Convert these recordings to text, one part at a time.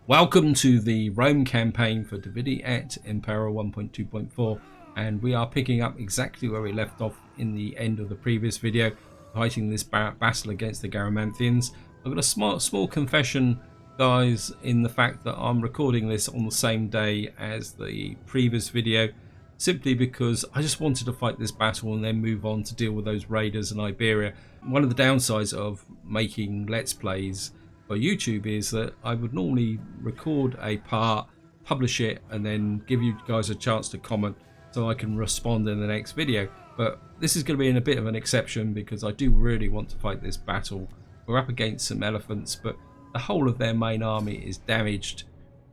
Welcome to the Rome campaign for Vidi et Impera 1.2.4, and we are picking up exactly where we left off in the end of the previous video, fighting this battle against the Garamanthians. I've got a small confession, guys, in the fact that I'm recording this on the same day as the previous video, simply because I just wanted to fight this battle and then move on to deal with those raiders in Iberia. One of the downsides of making Let's Plays for YouTube is that I would normally record a part, publish it, and then give you guys a chance to comment so I can respond in the next video. But this is going to be in a bit of an exception because I do really want to fight this battle. We're up against some elephants, but the whole of their main army is damaged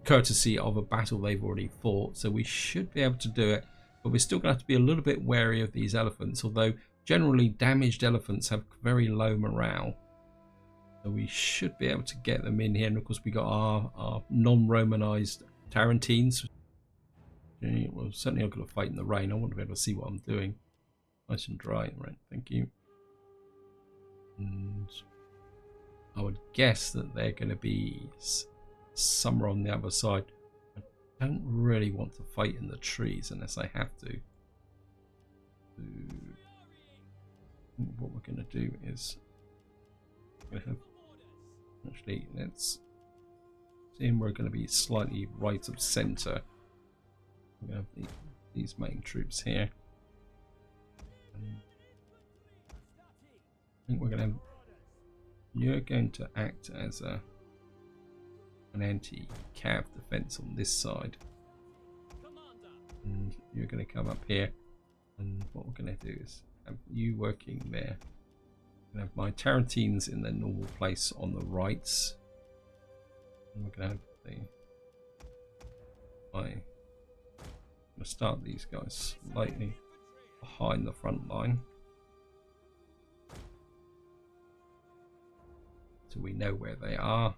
courtesy of a battle they've already fought, so we should be able to do it. But we're still going to have to be a little bit wary of these elephants, although generally damaged elephants have very low morale. So we should be able to get them in here. And of course we got our non-Romanized Tarentines. Well, certainly not going to fight in the rain. I want to be able to see what I'm doing. Nice and dry. Right, thank you. And I would guess that they're going to be somewhere on the other side. I don't really want to fight in the trees unless I have to. What we're going to do is actually, let's see, we're going to be slightly right of center. We have these main troops here. I think we're going to have, you're going to act as an anti-cav defense on this side, and you're going to come up here, and what we're going to do is have you working there. I'm going to have my Tarentines in their normal place on the rights, and we're going to have I'm going to start these guys slightly behind the front line so we know where they are.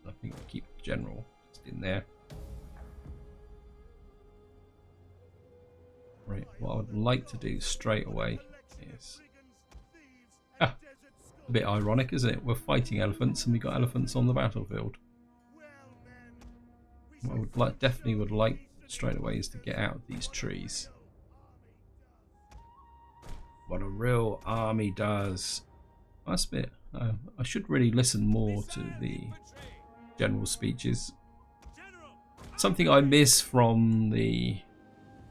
I think we'll keep the general just in there. Right, what I would like to do straight away is a bit ironic, isn't it? We're fighting elephants and we got elephants on the battlefield. What I would like, definitely would like straight away, is to get out of these trees. What a real army does. That's a bit. I should really listen more to the general speeches. Something I miss from the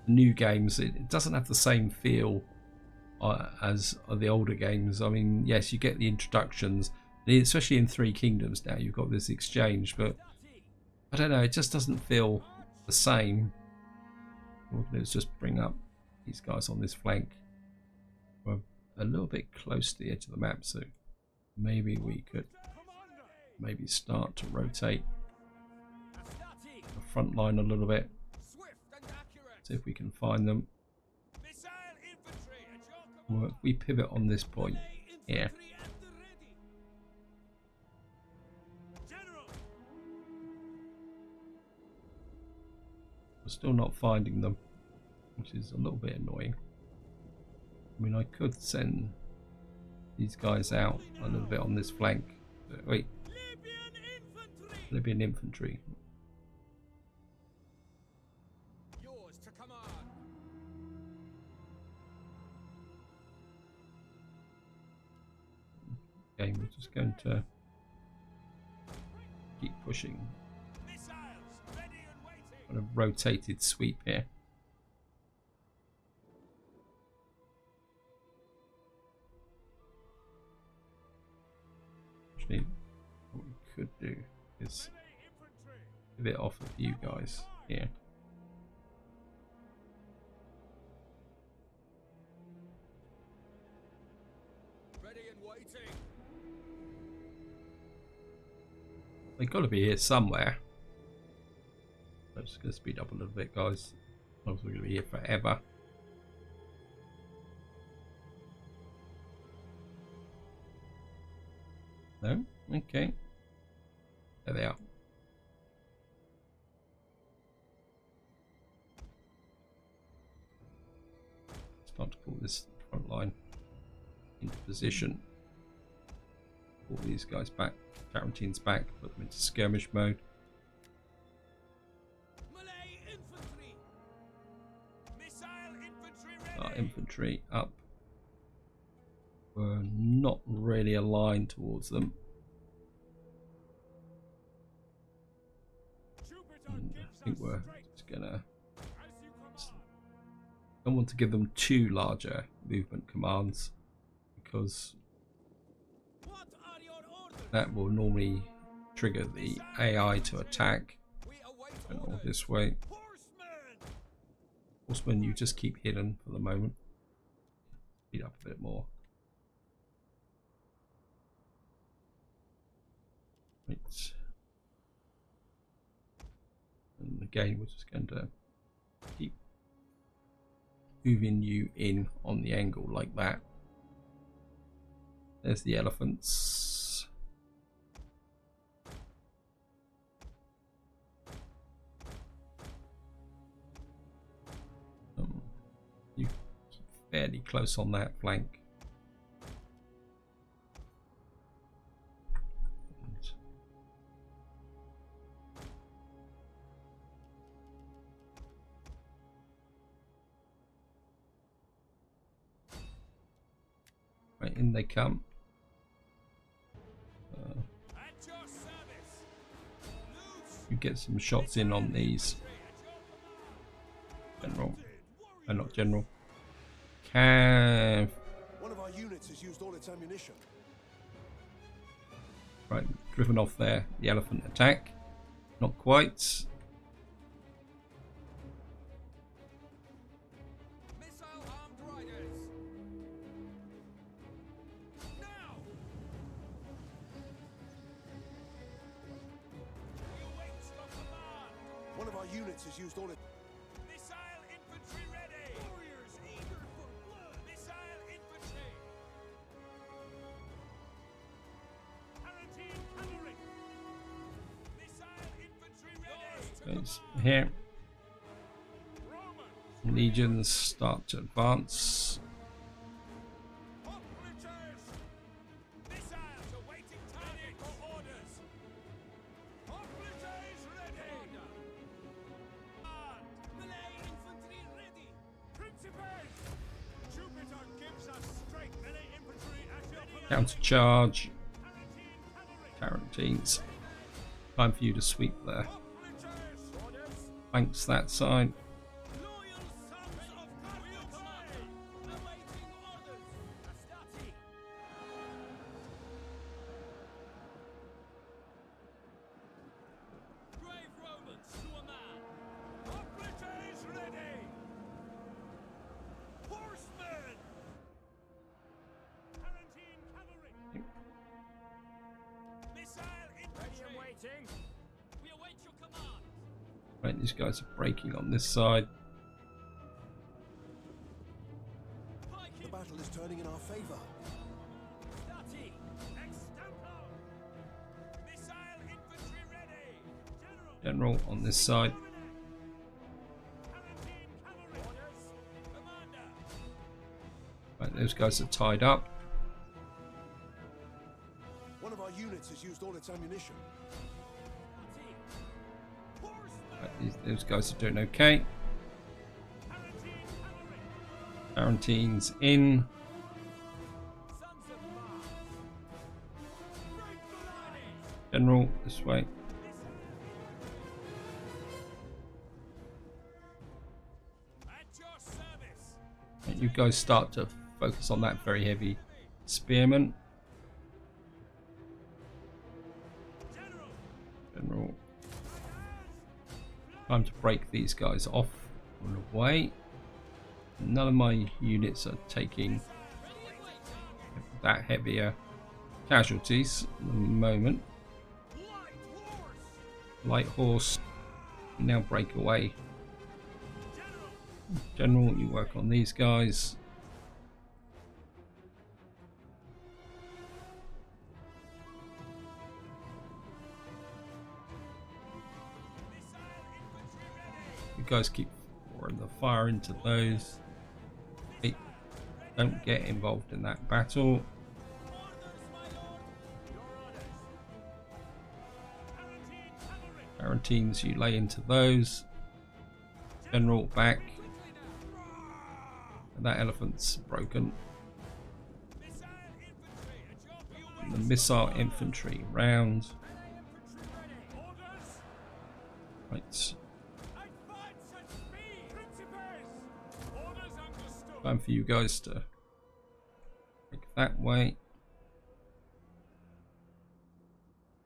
new games, it doesn't have the same feel as the older games. I mean, yes, you get the introductions, especially in Three Kingdoms now, you've got this exchange, but I don't know, it just doesn't feel the same. What we're going to do is just bring up these guys on this flank. We're a little bit close to the edge of the map, so maybe we could start to rotate the front line a little bit. See if we can find them. We pivot on this point here. We're still not finding them, which is a little bit annoying. I mean, I could send these guys out a little bit on this flank. But wait, Libyan infantry. Okay, we're just going to keep pushing. Got a rotated sweep here. Actually, what we could do is give it off of you guys here. They've got to be here somewhere. I'm just going to speed up a little bit, guys. Otherwise we're going to be here forever. No? Okay. There they are. Start to pull this front line into position. Pull these guys back, Tarentines back, put them into skirmish mode. infantry up were not really aligned towards them. And I think we're just gonna don't want to give them too larger movement commands, because that will normally trigger the AI to attack. And all this way. Horsemen, you just keep hidden for the moment. Speed up a bit more. Right. And again, we're just going to keep moving you in on the angle like that. There's the elephants. You keep fairly close on that flank. Right, in they come. You get some shots in on these. General. Not general. Cav. One of our units has used all its ammunition. Right, driven off there. The elephant attack. Not quite. One of our units has used all its... Missile infantry ready! Warriors eager for blood! Missile infantry! Palatine cavalry! Missile infantry ready! It's here. Roma! Legions start to advance. Operators! Missiles awaiting target for orders! Operators ready! Melee infantry ready! Principes! Jupiter gives us strength! Melee infantry at your command! Counter charge. Palatine cavalry! Tarantines. Time for you to sweep there. Operators! Orders! Flanks that side. Loyal sons of Carthage! Awaiting orders! Astati! Brave Romans to a man! Operators ready! Horsemen! Palatine cavalry! Missile infantry! Ready and waiting! We await your command! Right, these guys are breaking on this side. The battle is turning in our favor. Stati! Extempo! Missile infantry ready! General! General on this side. Palatine cavalry! Orders! Commander! Right, those guys are tied up. One of our units has used all its ammunition. Horsemen! Right, those guys are doing okay. Palatine cavalry! Tarantines in. Sons of Mars! Break the line! General this way. At your service! And you guys start to focus on that very heavy spearman. General! General. Time to break these guys off and away. None of my units are taking that heavier casualties at the moment. Light horse! Light horse, now break away. General! General, you work on these guys. Missile infantry ready! You guys keep pouring the fire into those. Hey, don't get involved in that battle. Orders, my lord! Your orders! Palatine cavalry! Tarantines, you lay into those. General back. Quickly now! that elephant's broken. Missile infantry at your The missile infantry round. infantry ready. Orders. Right. Advance at speed. Principes. Orders understood. Time for you guys to break that way.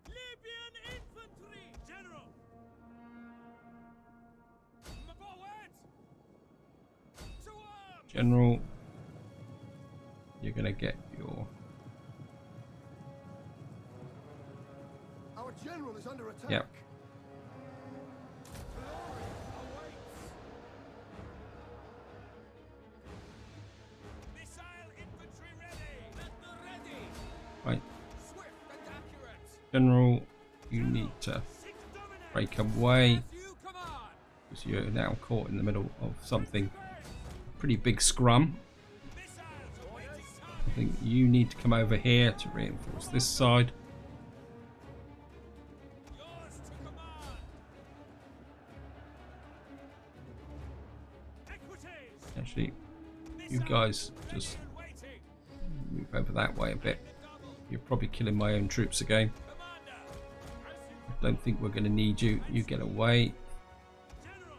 Libyan infantry. General. Forward. To arms. General, you're gonna get your Our general is under attack. Yep. Missile infantry ready. At the ready. right. Swift and accurate. General, you need to Six dominate. break away As you command. because you're now caught in the middle of something. Pretty big scrum. Missiles awaiting I target. think you need to come over here to reinforce this side. Yours to command. Equities. Actually, you guys just Missile waiting. move over that way a bit. You're probably killing my own troops again. Commander. As you I don't think we're going to need you. You get away. General.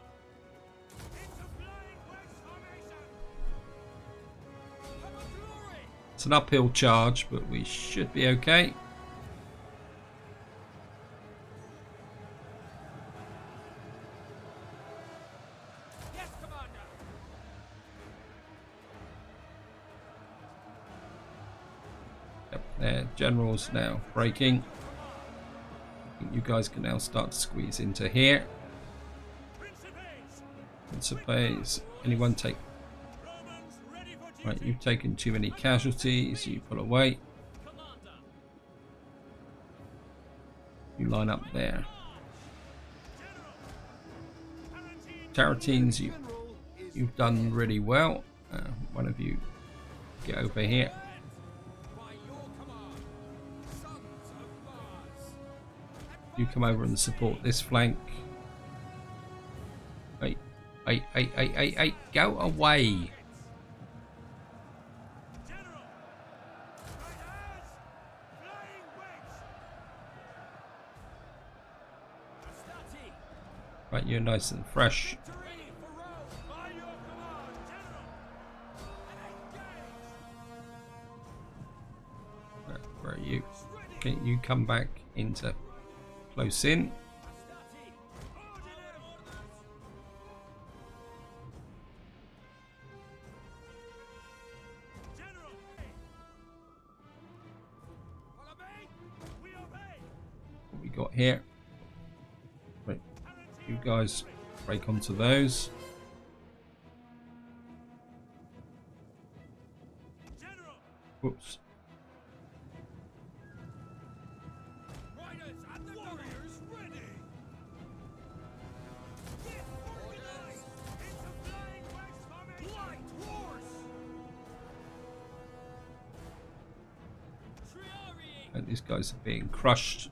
Into flying wedge formation. Have a glory. It's an uphill charge, but we should be okay. Yes, Commander. Yep, their general's now breaking. I think you guys can now start to squeeze into here. Principes. Principes. Anyone take... Romans ready for duty. Right, you've taken too many casualties. You pull away. Commander. You line up there. General. Taratines, General is you've done really well. One of you get over here. By your command. Sons of Mars. You come over and support this flank. Hey, go away. General. Right as. Flying wedge. Astati. Right, you're nice and fresh. Victory for Rome. By your command, General. And engage. Where are you? Ready. Okay, you come back into close in. Astati. Ordinary orders. General. Follow me. We obey. What we got here? Right, you guys break onto those. General. Whoops. Riders and the warriors ready. Get organized. Into flying wedge formation. Light horse. Triari. And these guys are being crushed.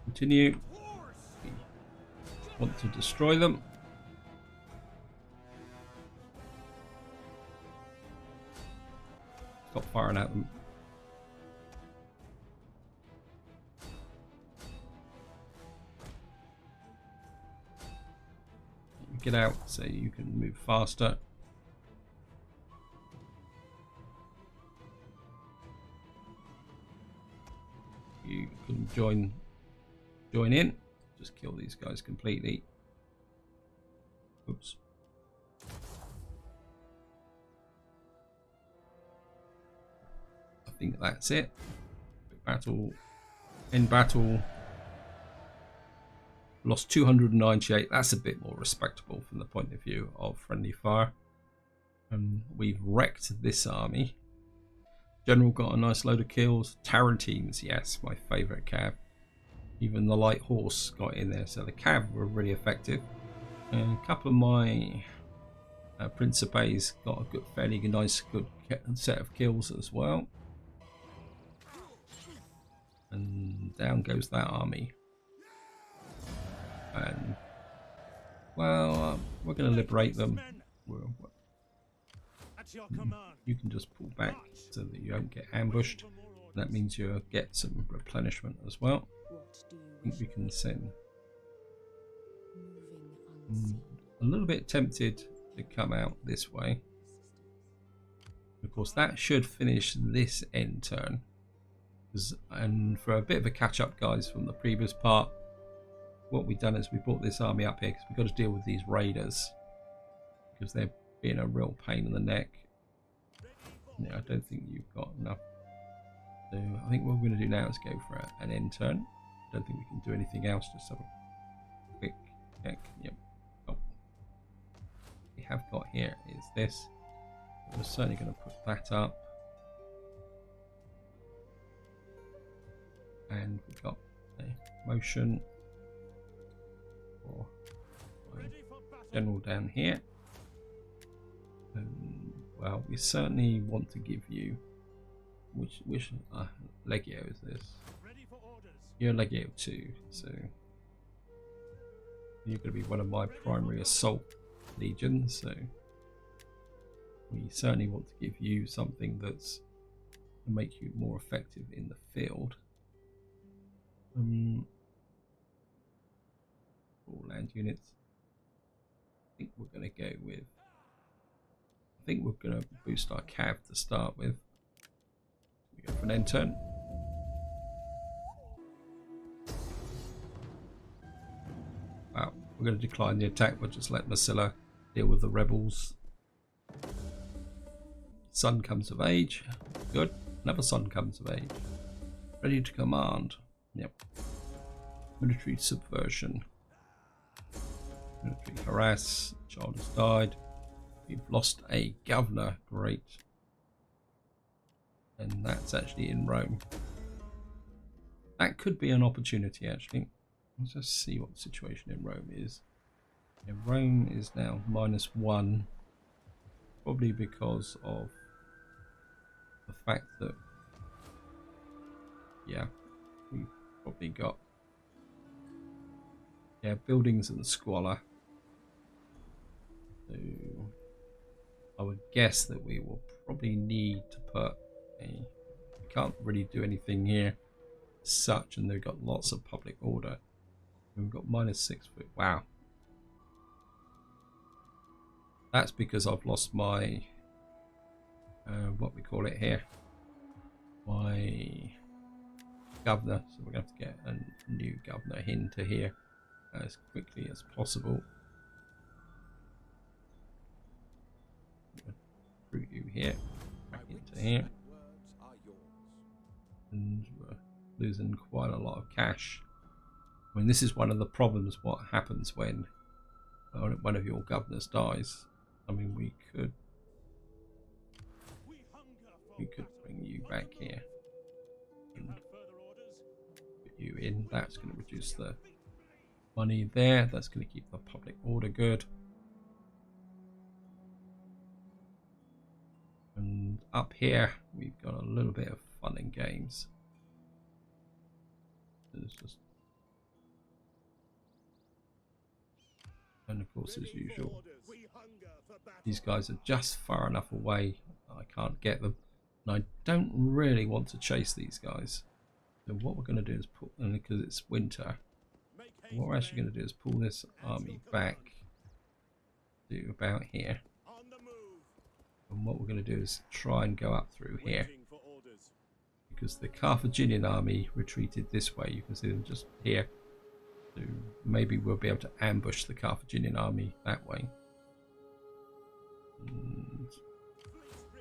Continue. Horse. Want to destroy them. Stop firing at them. Get out so you can move faster. You can join in. Just kill these guys completely. Oops. I think that's it. Battle. In battle. Lost 298. That's a bit more respectable from the point of view of friendly fire. We've wrecked this army. General got a nice load of kills. Tarantines, yes, my favourite cav. Even the light horse got in there, so the cav were really effective. And a couple of my principes got a good, fairly nice, good set of kills as well. And down goes that army. And well, we're going to liberate them. At your command. You can just pull back so that you don't get ambushed. That means you'll get some replenishment as well. What do you I think we can send. moving unseen? A little bit tempted to come out this way. Of course, that should finish this end turn. And for a bit of a catch up, guys, from the previous part, what we've done is we brought this army up here because we've got to deal with these raiders because they're being a real pain in the neck. Yeah, I don't think you've got enough. So I think what we're going to do now is go for an end turn. I don't think we can do anything else. Just have a quick check. Yep. Oh. What we have got here is this. We're certainly going to put that up. And we've got a motion for my general down here. Well, we certainly want to give you which Legio is this? Ready for orders. You're Legio 2, so you're going to be one of my primary assault legions. So we certainly want to give you something that's to make you more effective in the field. All land units. I think we're going to go with. I think we're going to boost our cav to start with. We go for an end turn. Wow, we're going to decline the attack. We'll just let Masilla deal with the rebels. Son comes of age. Good. Another son comes of age. Ready to command. Yep. Military subversion. Military harass. Child has died. We've lost a governor. Great. And that's actually in Rome. That could be an opportunity, actually. Let's just see what the situation in Rome is. Yeah, Rome is now -1. Probably because of the fact that, yeah, we've probably got, yeah, buildings and squalor. So I would guess that we will probably need to put a, we can't really do anything here as such, and they've got lots of public order. We've got -6 foot. Wow. That's because I've lost my, what we call it here, my governor. So we're going to have to get a new governor into here as quickly as possible. Recruit you here, back into here. And we're losing quite a lot of cash. I mean, this is one of the problems. What happens when one of your governors dies? I mean, we could bring you back here and put you in. That's going to reduce the money there. That's going to keep the public order good. And up here, we've got a little bit of fun and games. It's just, and of course, as usual, these guys are just far enough away. I can't get them, and I don't really want to chase these guys. So what we're going to do is pull, and because it's winter, what we're actually going to do is pull this army back to about here. And what we're going to do is try and go up through here, because the Carthaginian army retreated this way. You can see them just here. So maybe we'll be able to ambush the Carthaginian army that way. And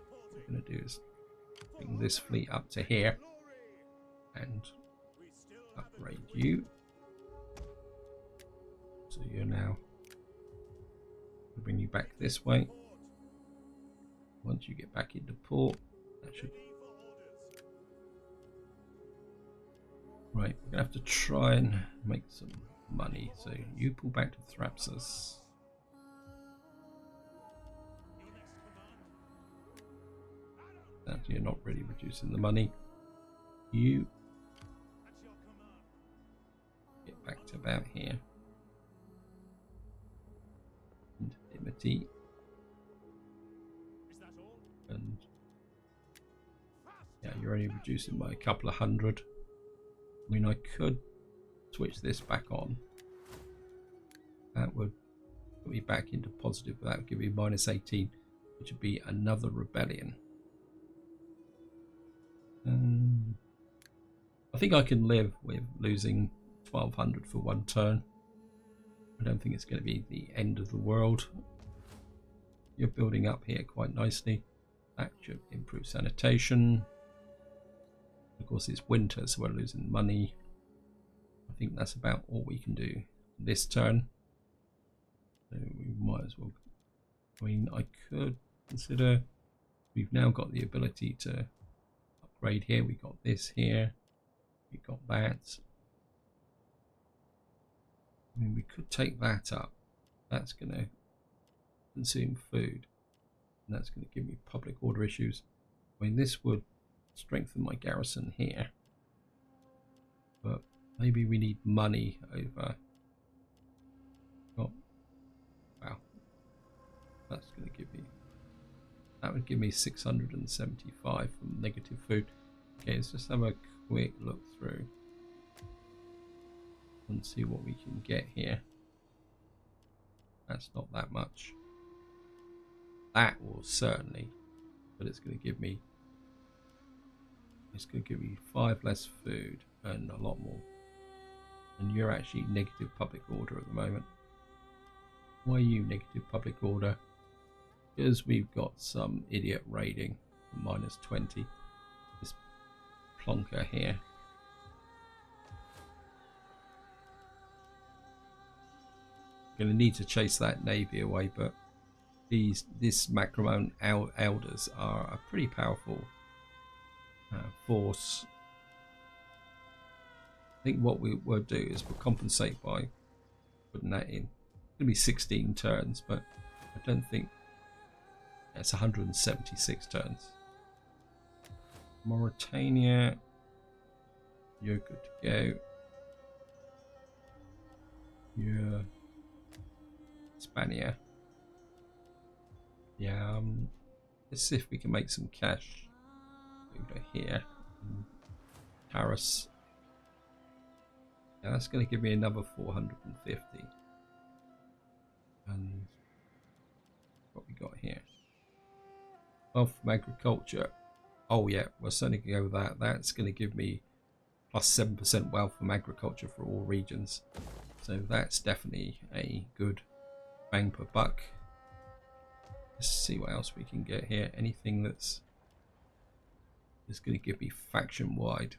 what we're going to do is bring this fleet up to here and upgrade you. So you're now, we'll bring you back this way. Once you get back into port, that should. Right, we're gonna have to try and make some money. So you pull back to Thrapsus. That you're not really reducing the money. You get back to about here. 80. Is that all? And yeah, you're only reducing by a couple of hundred. I mean, I could switch this back on. That would put me back into positive, but that would give me minus 18, which would be another rebellion. I think I can live with losing 1200 for one turn. I don't think it's going to be the end of the world. You're building up here quite nicely. That should improve sanitation. Of course, it's winter, so we're losing money. I think that's about all we can do this turn. So we might as well. I mean, I could consider. We've now got the ability to upgrade here. We got this here. We got that. I mean, we could take that up. That's going to consume food, and that's going to give me public order issues. I mean, this would strengthen my garrison here, but maybe we need money over. Oh, wow, that's going to give me. That would give me 675 from negative food. Okay, let's just have a quick look through and see what we can get here. That's not that much. That will certainly, but it's going to give me. It's going to give me 5 less food and a lot more. And you're actually negative public order at the moment. Why are you negative public order? Because we've got some idiot raiding for minus 20. This plonker here. Going to need to chase that navy away, but this Macromone elders are a pretty powerful force. I think what we will do is we'll compensate by putting that in. It's going to be 16 turns, but I don't think it's 176 turns. Mauritania, you're good to go. You're Hispania. Yeah, let's see if we can make some cash over here. Paris. Yeah, that's going to give me another 450. And what we got here? Wealth from agriculture. Oh yeah, we're certainly going to go with that. That's going to give me plus 7% wealth from agriculture for all regions. So that's definitely a good bang per buck. Let's see what else we can get here. Anything that's going to give me faction-wide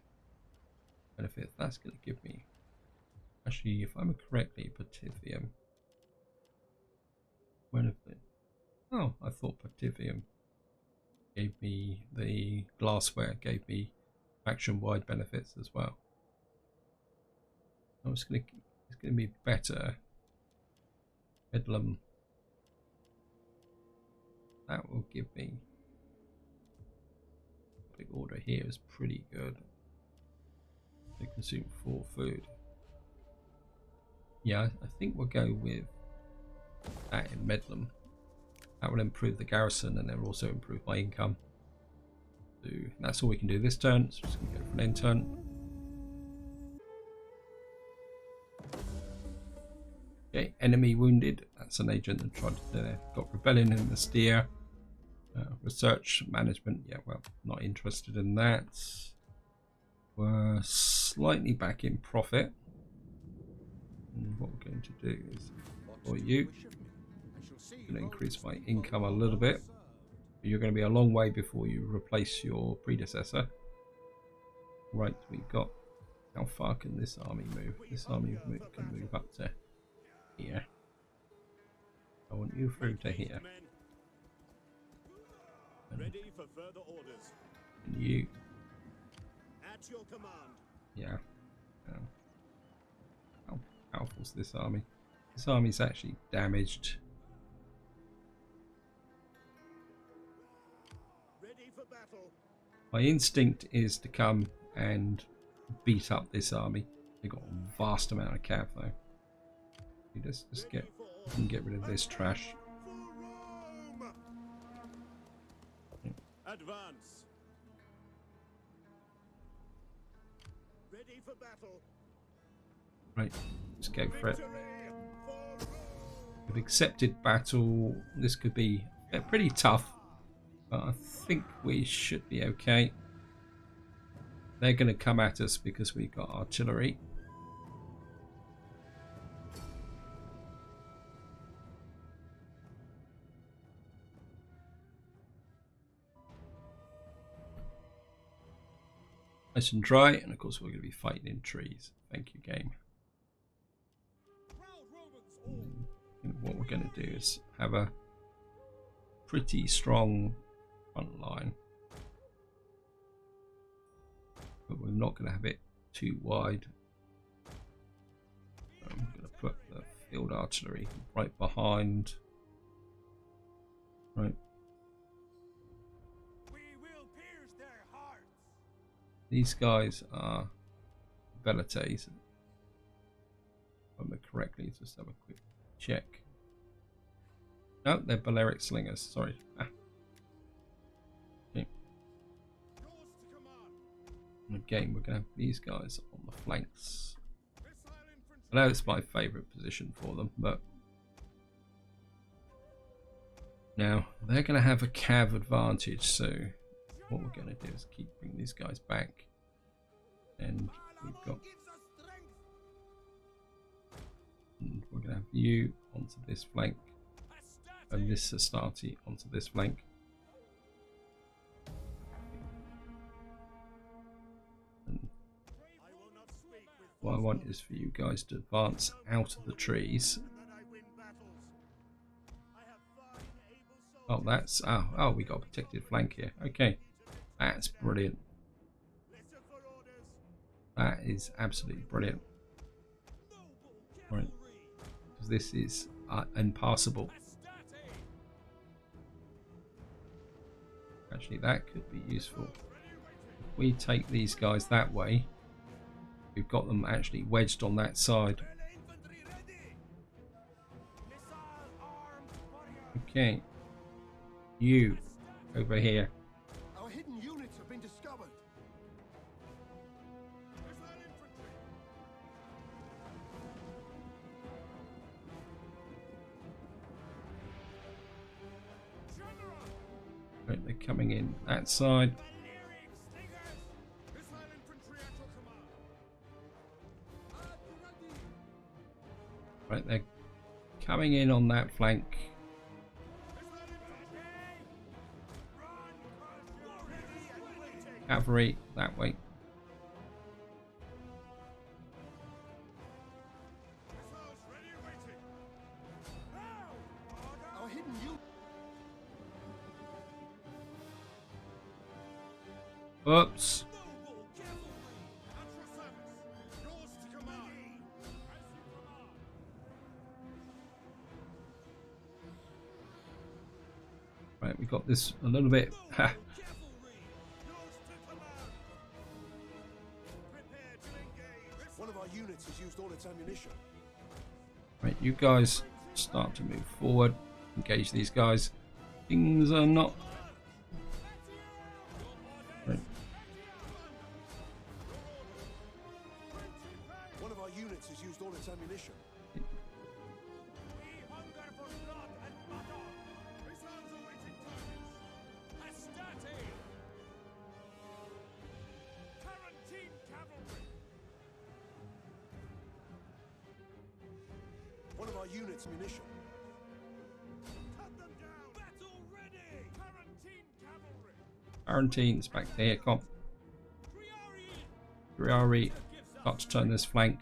benefit. That's going to give me. Actually, if I'm correctly, Pantheon. When have they? Oh, I thought Pantheon gave me the glassware, gave me faction-wide benefits as well. It's going to be better. Bedlam. That will give me. Big order here is pretty good. They consume 4 food. Yeah, I think we'll go with that in Medlam. That will improve the garrison and then also improve my income. So that's all we can do this turn. So just going to go for an end turn. Okay, enemy wounded. That's an agent that tried to got rebellion in the steer. Research management. Yeah, well, not interested in that. We're slightly back in profit. And what we're going to do is for you. Going to increase my income a little bit. You're going to be a long way before you replace your predecessor. Right, we've got. How far can this army move? This army can move up to here. I want you through to here. Ready for further orders. And you. At your command. Yeah. How powerful is this army? This army's actually damaged. Ready for battle. My instinct is to come and beat up this army. They've got a vast amount of cav though. Let's just get rid of this trash. Advance. Ready for battle. Right, let's go for it. Victory for Rome. We've accepted battle. This could be pretty tough, but I think we should be okay. They're going to come at us because we've got artillery. Nice and dry, and of course we're going to be fighting in trees. Thank you, game. Proud Romans all. And what we're going to do is have a pretty strong front line, but we're not going to have it too wide. I'm going to put the field artillery right behind. Right. We will pierce their hearts. These guys are velites. If I remember correctly, just have a quick check. No, they're Balearic slingers. Sorry. Okay. Yours to command. And again, we're going to have these guys on the flanks. Missile infantry. I know it's my favourite position for them, but now they're going to have a cav advantage. So what we're going to do is keep bringing these guys back, and we've got. And we're going to have you onto this flank, and this Astarte onto this flank. And I will not speak with what I want is for you guys to advance out of the trees. that I win battles. I have fine, able Oh, that's oh, we got a protected flank here. Okay, that's brilliant. Listen for orders. That is absolutely brilliant. Noble Right, cavalry. because this is impassable. Astarte. Actually, that could be useful. If we take these guys that way, we've got them actually wedged on that side. Infantry ready. Missile armed warrior. Okay, you over here. Our hidden units have been discovered. Missile infantry. General. Right, they're coming in that side. Balearic slingers. Missile infantry at your command. Right, they're coming in on that flank. Missile infantry. Run, ready and waiting. Cavalry that way. Missiles ready and waiting. Now, order. Our hidden units. Oops. Noble cavalry. At your service. Yours to command. As you command. Right, we got this a little bit. Ha. Cavalry. Yours to command. Prepare to engage. One of our units has used all its ammunition. Right, you guys start to move forward. Engage these guys. Things are not. Right. One of our units has used all its ammunition. We hunger for blood and battle. Missiles awaiting targets. Astarte. Tarantine cavalry. One of our units' ammunition. Cut them down. Battle ready. Tarantine cavalry. Quarantine's back there. Come on. Triari. Griari. Got to turn this flank.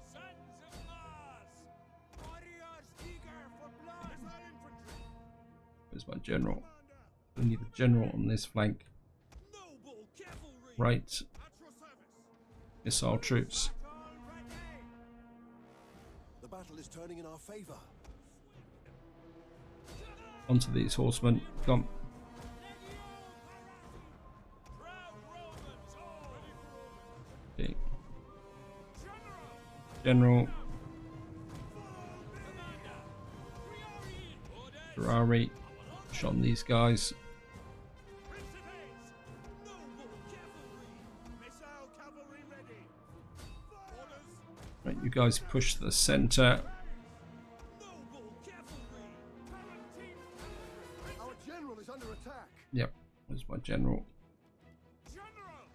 Sons of Mars. Warriors eager for blood. Missile infantry. Where's my general? Commander. We need a general on this flank. Noble cavalry. Right. At your service. Missile troops. Battle ready. The battle is turning in our favor. Onto these horsemen. Come. Proud Romans all. Okay. General. General. Commander. Triari. Orders. Ferrari. Push on these guys. Right, you guys push the center. Our general is under attack. Yep, there's my general. General!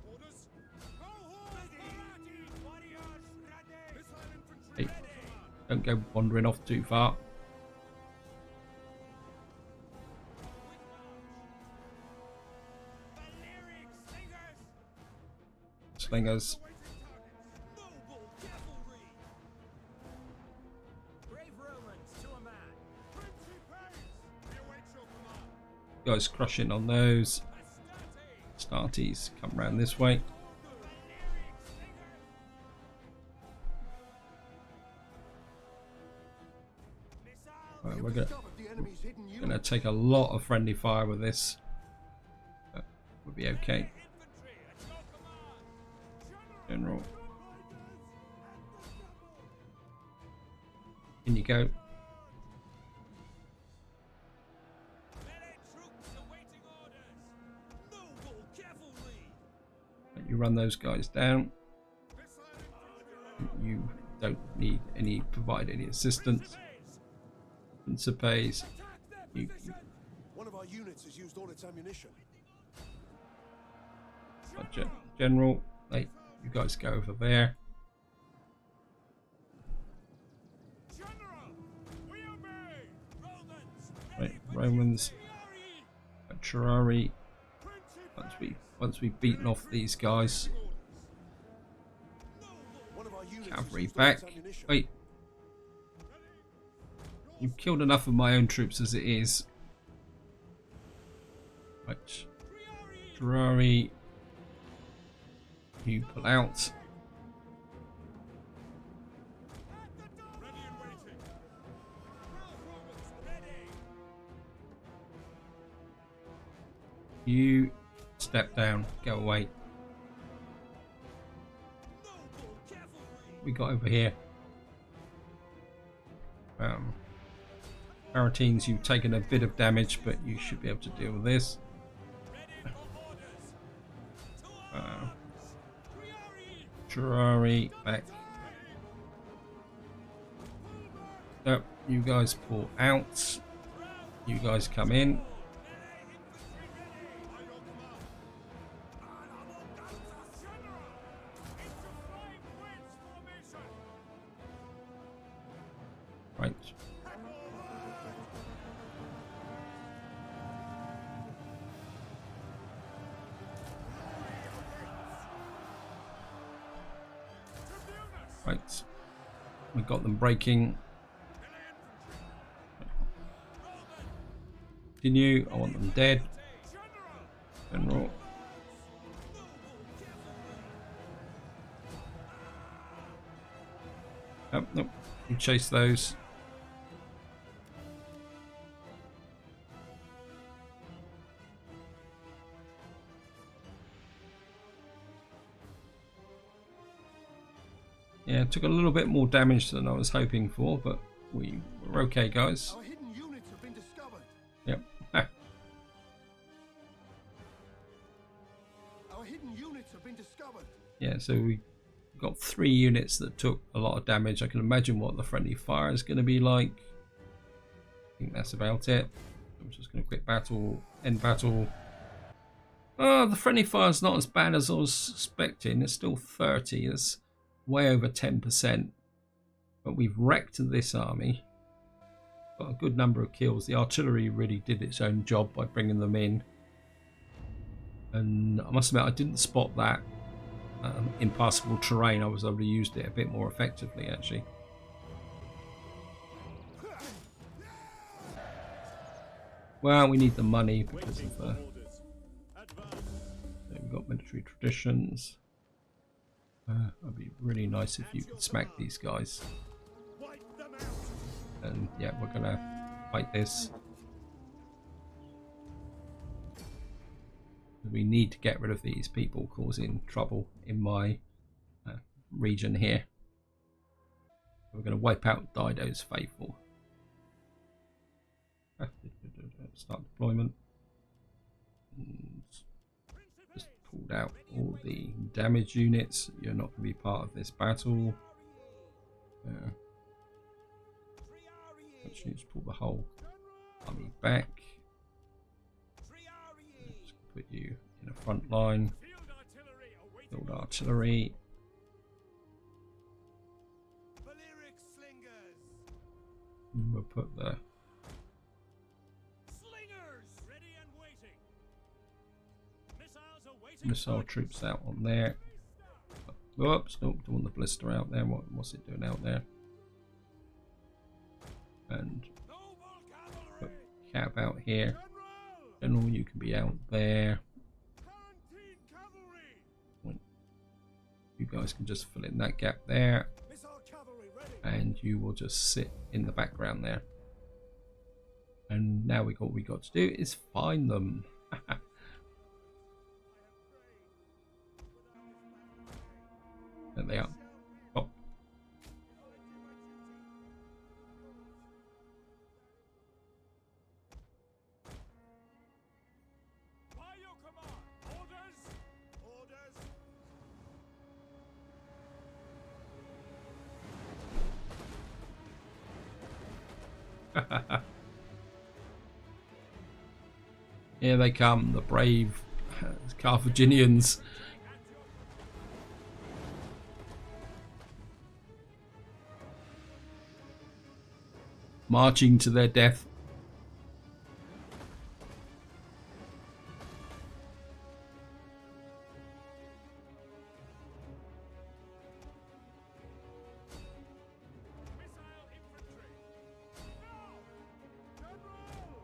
Orders? Warriors ready! Missile infantry Hey, ready! don't go wandering off too far. Balearic slingers! Slingers. Noble cavalry! Brave Romans to a man! Principes! We await your command! Guys crushing on those. Astarte! Starties come round this way. Balearic slingers! Missile! Right, We we're have gonna discovered the enemy's hidden unit. gonna take a lot of friendly fire with this. But we'll be okay. Infantry at your command! General! General. In you go. Melee troops awaiting orders! Noble cavalry! Let you run those guys down. Missile infantry! You don't need any provide any assistance. Principes. Attack their You, position! One of our units has used all its ammunition. General. Hey, you guys go over there. General! We obey! Romans! Right, Romans. Triari! Terrari. Once we've beaten off these guys. One of our units Cavalry has used all its back. ammunition. Wait. You've killed enough of my own troops as it is. Right. Terrari. You pull out. Ready and waiting! Romans ready! You step down. Go away. Noble cavalry! We got over here. Paratines, you've taken a bit of damage, but you should be able to deal with this. Ready for orders! To Uh, arms! Triari! Terrari, back. Yep, you guys pull out. You guys come in. Melee infantry ready! By your command! General! Into 5 wedge formation! Right. Tribunus! Right. We got them breaking. Continue. I want them dead. General! General. Nope. You chase those. Yeah, it took a little bit more damage than I was hoping for, but we were okay, guys. Our hidden units have been discovered. Yep. Our hidden units have been discovered. Yeah, so we got 3 units that took a lot of damage. I can imagine what the friendly fire is going to be like. I think that's about it. I'm just going to quit battle, end battle. Oh, the friendly fire is not as bad as I was suspecting. It's still 30. It's way over 10%. But we've wrecked this army. Got a good number of kills. The artillery really did its own job by bringing them in. And I must admit, I didn't spot that impassable terrain. I was able to use it a bit more effectively, actually. Well, we need the money because of we've got military traditions. It'd be really nice if you could smack these guys. Wipe them out! And yeah, we're gonna fight this. We need to get rid of these people causing trouble in my region here. We're going to wipe out Dido's faithful. Start deployment. And just pulled out all the damage units. You're not going to be part of this battle. Actually, let's pull the whole army back. Let's put you in a front line. Field artillery. And we'll put the missile troops out on there. Oops, nope, don't want the blister out there. What's it doing out there? And put Cab out here. General, you can be out there. You guys can just fill in that gap there. And you will just sit in the background there. And now what we got to do is find them. There they are. Oh. By your command, orders. Here they come, the brave Carthaginians. Marching to their death.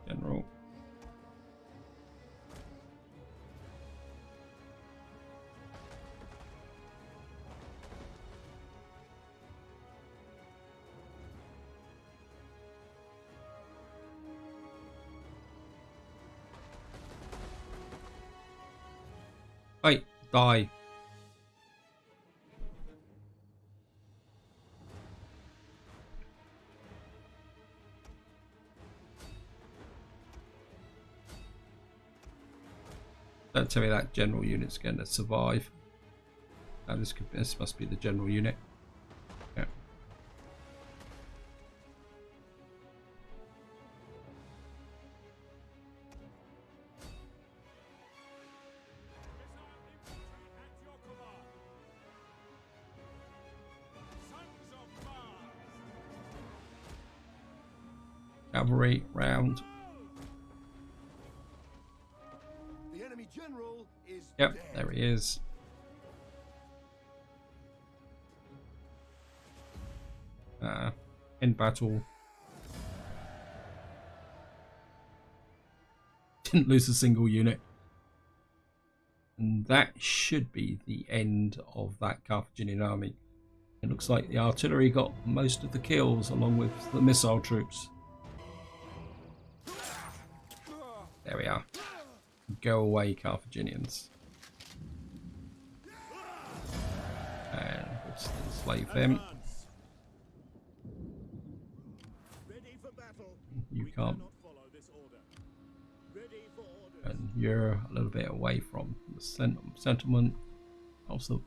General. Wait, die. Don't tell me that general unit's going to survive. No, this must be the general unit. Yeah. Cavalry round. The enemy general is Yep, dead. there he is. In battle. Didn't lose a single unit. And that should be the end of that Carthaginian army. It looks like the artillery got most of the kills along with the missile troops. There we are. Go away, Carthaginians. And let's enslave them. You can't. And you're a little bit away from the settlement. Also,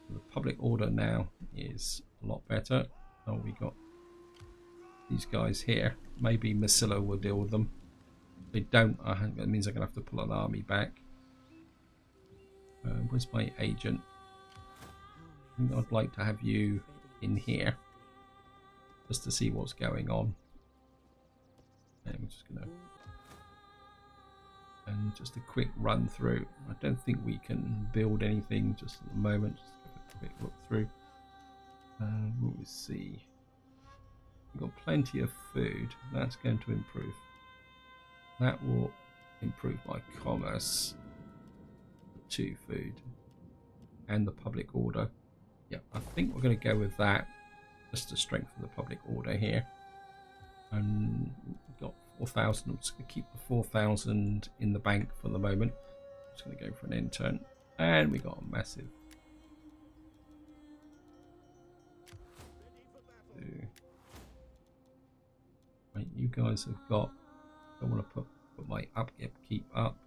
the public order now is a lot better. Oh, we got these guys here. Maybe Massilo will deal with them. If they don't, that means I'm going to have to pull an army back. Where's my agent? I think I'd like to have you in here just to see what's going on. And we're just going to... And just a quick run through. I don't think we can build anything just at the moment. Just give a quick look through. What we see. We've got plenty of food. That's going to improve. That will improve my commerce. 2 food. And the public order. Yep, I think we're going to go with that. Just to strengthen the public order here. And we've got 4,000. I'm just going to keep the 4,000 in the bank for the moment. I'm just going to go for an intern. And we got a massive. Right, you guys have got. I want to put my upkeep up.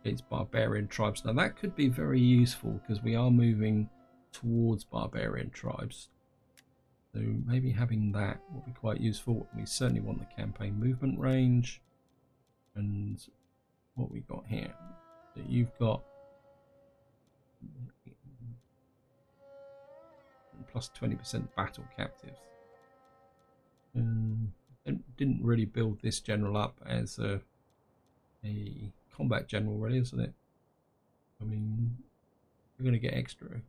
against barbarian tribes. Now that could be very useful because we are moving towards barbarian tribes. So maybe having that will be quite useful. We certainly want the campaign movement range. And what we got here. So you've got plus 20% battle captives. Didn't really build this general up as a combat general, really, isn't it? I mean, we're going to get extra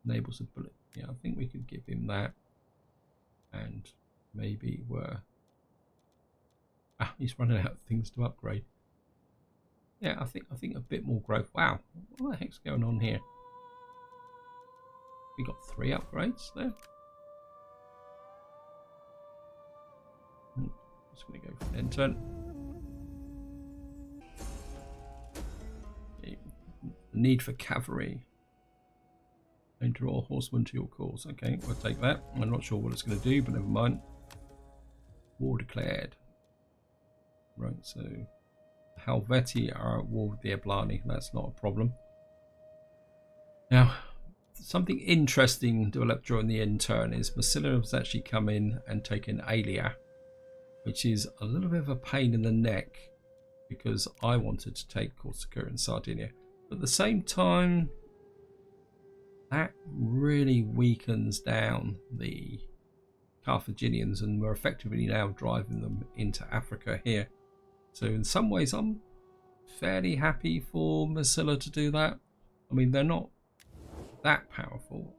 enables a bullet. Yeah, I think we could give him that, and maybe he's running out of things to upgrade. Yeah, I think a bit more growth. Wow, what the heck's going on here? We got 3 upgrades there. Just going to go for an end turn. Okay. The need for cavalry. Don't draw horsemen to your cause. Okay, we'll take that. I'm not sure what it's going to do, but never mind. War declared. Right, so Helvetii are at war with the Eblani. That's not a problem. Now, something interesting developed during the end turn is Massilla has actually come in and taken Alia, which is a little bit of a pain in the neck because I wanted to take Corsica and Sardinia. But at the same time, that really weakens down the Carthaginians, and we're effectively now driving them into Africa here. So in some ways, I'm fairly happy for Massilla to do that. I mean, they're not that powerful.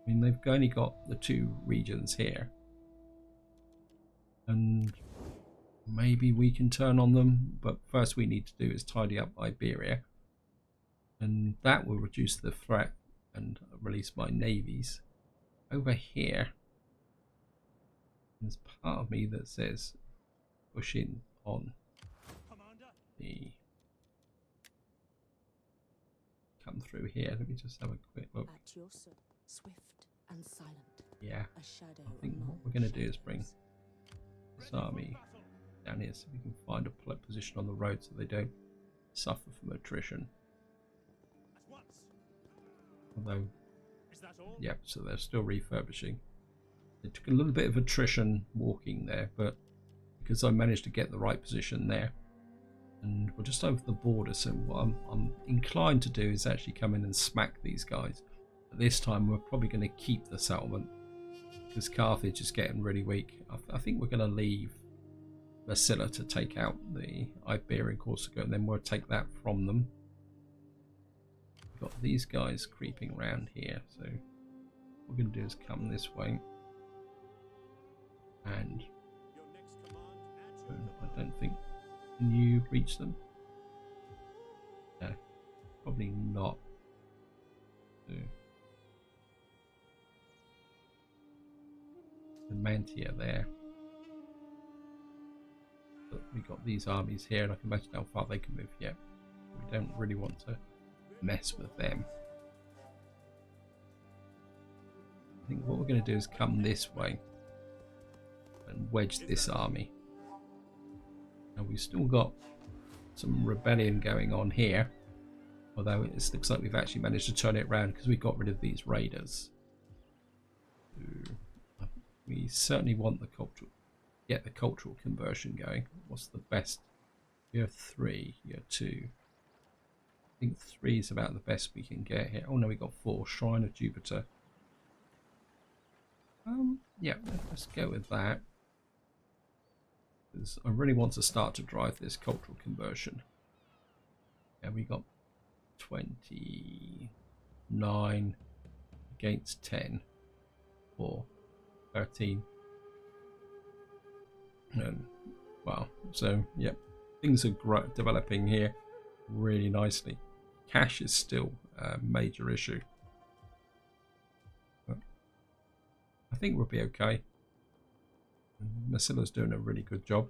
I mean, they've only got the 2 regions here. And maybe we can turn on them, but first we need to do is tidy up Iberia, and that will reduce the threat and release my navies. Over here, there's part of me that says push in on the come through here. Let me just have a quick look. At your swift and silent. Yeah, A shadow I think what among we're going to do is bring shadows. this army down here so we can find a position on the road so they don't suffer from attrition. Although, yeah, so they're still refurbishing. It took a little bit of attrition walking there, but because I managed to get the right position there, and we're just over the border, so what I'm inclined to do is actually come in and smack these guys. But this time we're probably going to keep the settlement because Carthage is getting really weak. I think we're going to leave Massilla to take out the Iberian Corsica, and then we'll take that from them. We've got these guys creeping around here, so what we're going to do is come this way, and I don't think, can you reach them? No, probably not. So, the Mantia there. But we got these armies here, and I can imagine how far they can move. Yeah, we don't really want to mess with them. I think what we're going to do is come this way and wedge this army. Now we've still got some rebellion going on here, although it looks like we've actually managed to turn it around because we got rid of these raiders. We certainly want the cultural, get the cultural conversion going. What's the best? You have 3, you have 2. I think 3 is about the best we can get here. Oh no, we got 4. Shrine of Jupiter. Yeah, let's go with that. Because I really want to start to drive this cultural conversion. Yeah, we got 29 against 10 or 13. Wow, so yep, things are developing here really nicely. Cash is still a major issue, but I think we'll be okay. Massilla's doing a really good job.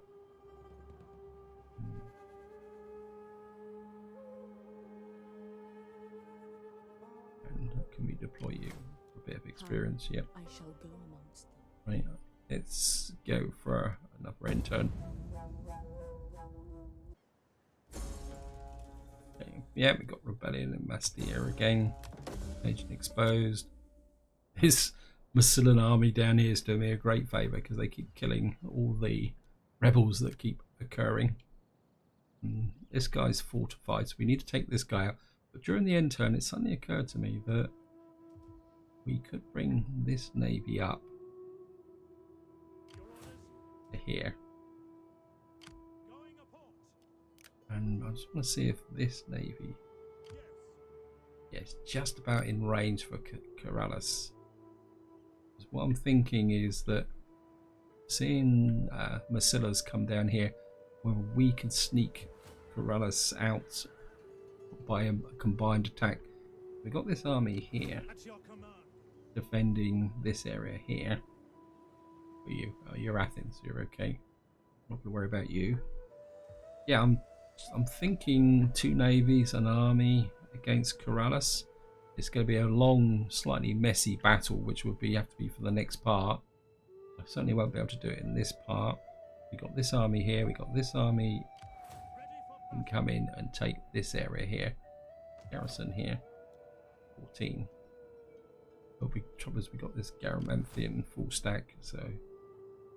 And can we deploy you for a bit of experience? Yep. I shall go amongst them. Right, let's go for another end turn. Yeah, we got rebellion in Bastia again. Agent exposed. His Massilian army down here is doing me a great favour because they keep killing all the rebels that keep occurring. And this guy's fortified, so we need to take this guy out. But during the end turn, it suddenly occurred to me that we could bring this navy up to here. And I just want to see if this navy, yeah, it's just about in range for Corrales. What I'm thinking is that seeing Massilas come down here, whether we can sneak Corrales out by a combined attack. We've got this army here defending this area here. For you, you're Athens, you're okay. I'm not going to worry about you. Yeah, I'm thinking 2 navies, an army against Corrales. It's going to be a long, slightly messy battle, which would have to be for the next part. I certainly won't be able to do it in this part. We got this army here. We got this army. Can come in and take this area here. Garrison here. 14. But the trouble is we got this Garamanthian full stack, so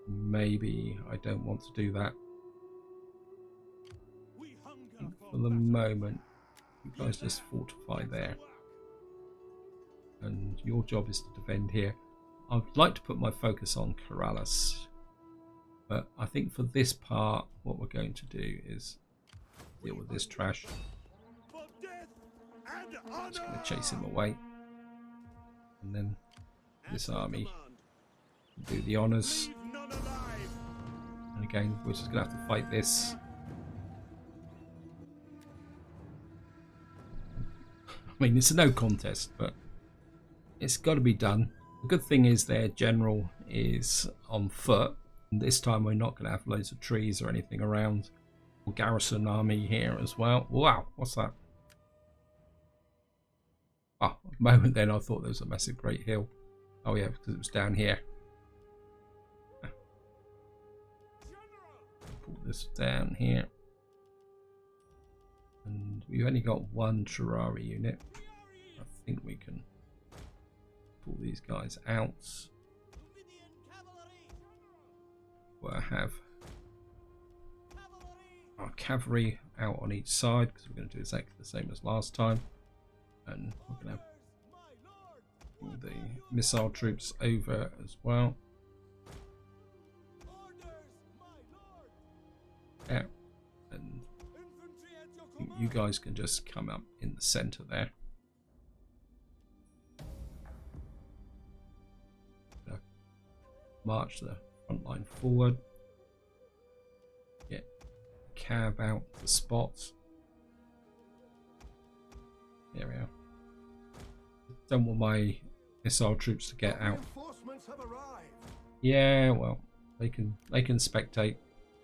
maybe I don't want to do that. For the moment, you guys just fortify there. And your job is to defend here. I'd like to put my focus on Corrales, but I think for this part what we're going to do is deal with this trash. Just going to chase him away, and then this army do the honours. And again, we're just going to have to fight this. I mean, it's a no contest, but it's got to be done. The good thing is their general is on foot. And this time we're not going to have loads of trees or anything around. We'll garrison army here as well. Wow, what's that? Oh, a moment then I thought there was a massive great hill. Oh yeah, because it was down here. Pull this down here. And we've only got 1 Terrari unit. I think we can pull these guys out. We'll have our cavalry out on each side because we're going to do exactly the same as last time. And we're going to have all the missile troops over as well. Yeah, and you guys can just come up in the center there. March the front line forward. Get Cav out the spots. There we are. Don't want my missile troops to get out. Yeah, well, they can spectate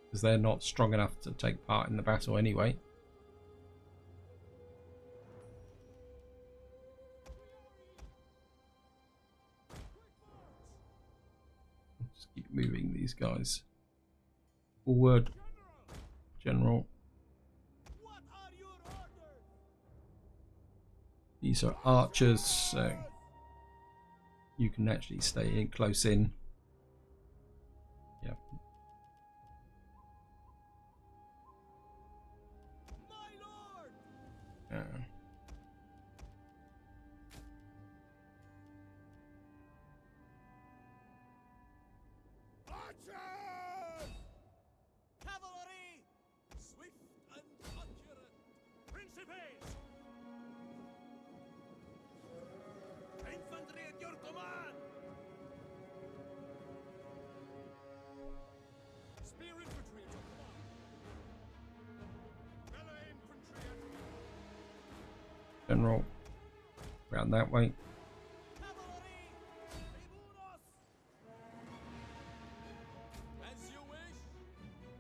because they're not strong enough to take part in the battle anyway. Just keep moving these guys forward, General. These are archers, so you can actually stay in close in. Yeah. Cavalry, swift and accurate. Principes. Infantry at your command. Spear infantry at your command. Melee infantry at your command. General, round that way. Cavalry, tribunos. As you wish.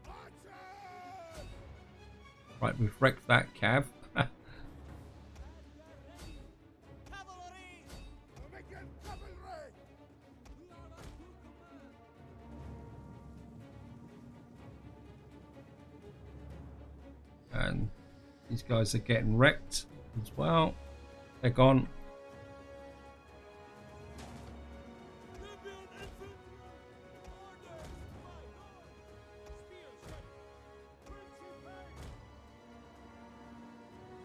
Archers. Right, we've wrecked that Cav. Cavalry. American cavalry. We are at your command. And These guys are getting wrecked as well. They're gone.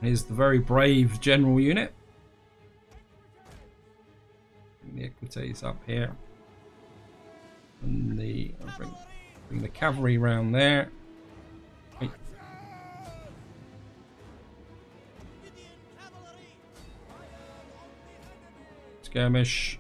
Here's the very brave general unit. Bring the equites up here. And bring the cavalry round there. Right. Skirmish.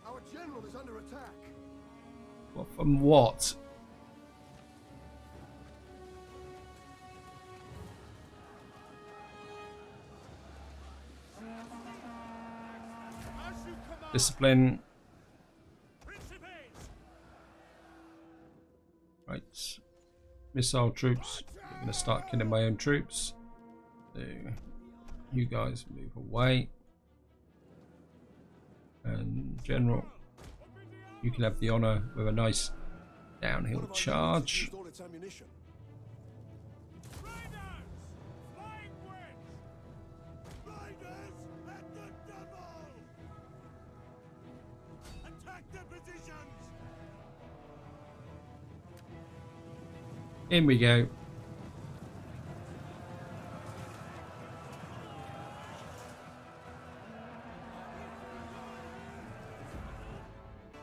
Our general is under attack. What from what? Discipline. Right. Missile troops. I'm going to start killing my own troops. So you guys move away. And General, you can have the honor with a nice downhill charge. Used all its ammunition. In we go.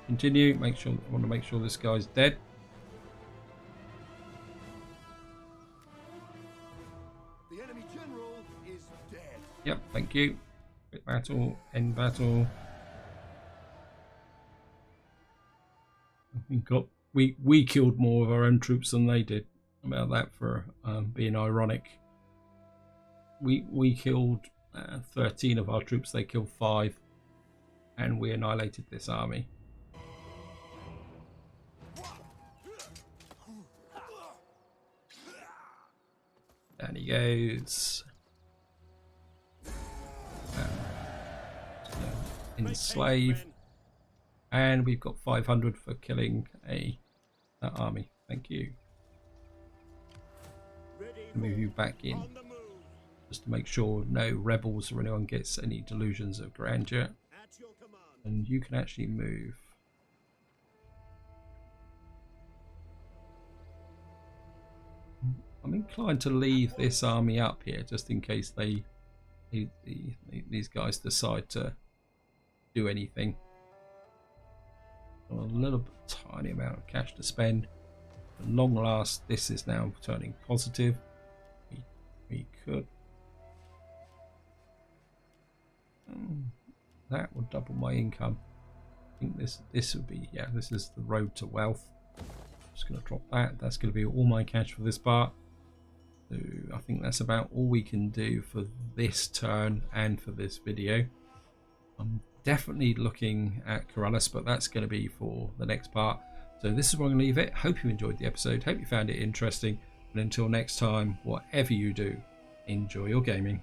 Continue. I want to make sure this guy's dead. The enemy general is dead. Yep, thank you. Quick battle, end battle. We killed more of our own troops than they did. About that for being ironic. We killed 13 of our troops. They killed 5, and we annihilated this army. Down he goes. Enslave. And we've got 500 for killing that army. Thank you. Move you back in. Just to make sure no rebels or anyone gets any delusions of grandeur. And you can actually move. I'm inclined to leave this army up here just in case these guys decide to do anything. A little bit, tiny amount of cash to spend. At long last, this is now turning positive. We could. That would double my income. I think this would be, yeah, this is the road to wealth. Just going to drop that. That's going to be all my cash for this part. So I think that's about all we can do for this turn and for this video. I'm definitely looking at Corellis, but that's going to be for the next part. So this is where I'm going to leave it. Hope you enjoyed the episode. Hope you found it interesting. And until next time, whatever you do, enjoy your gaming.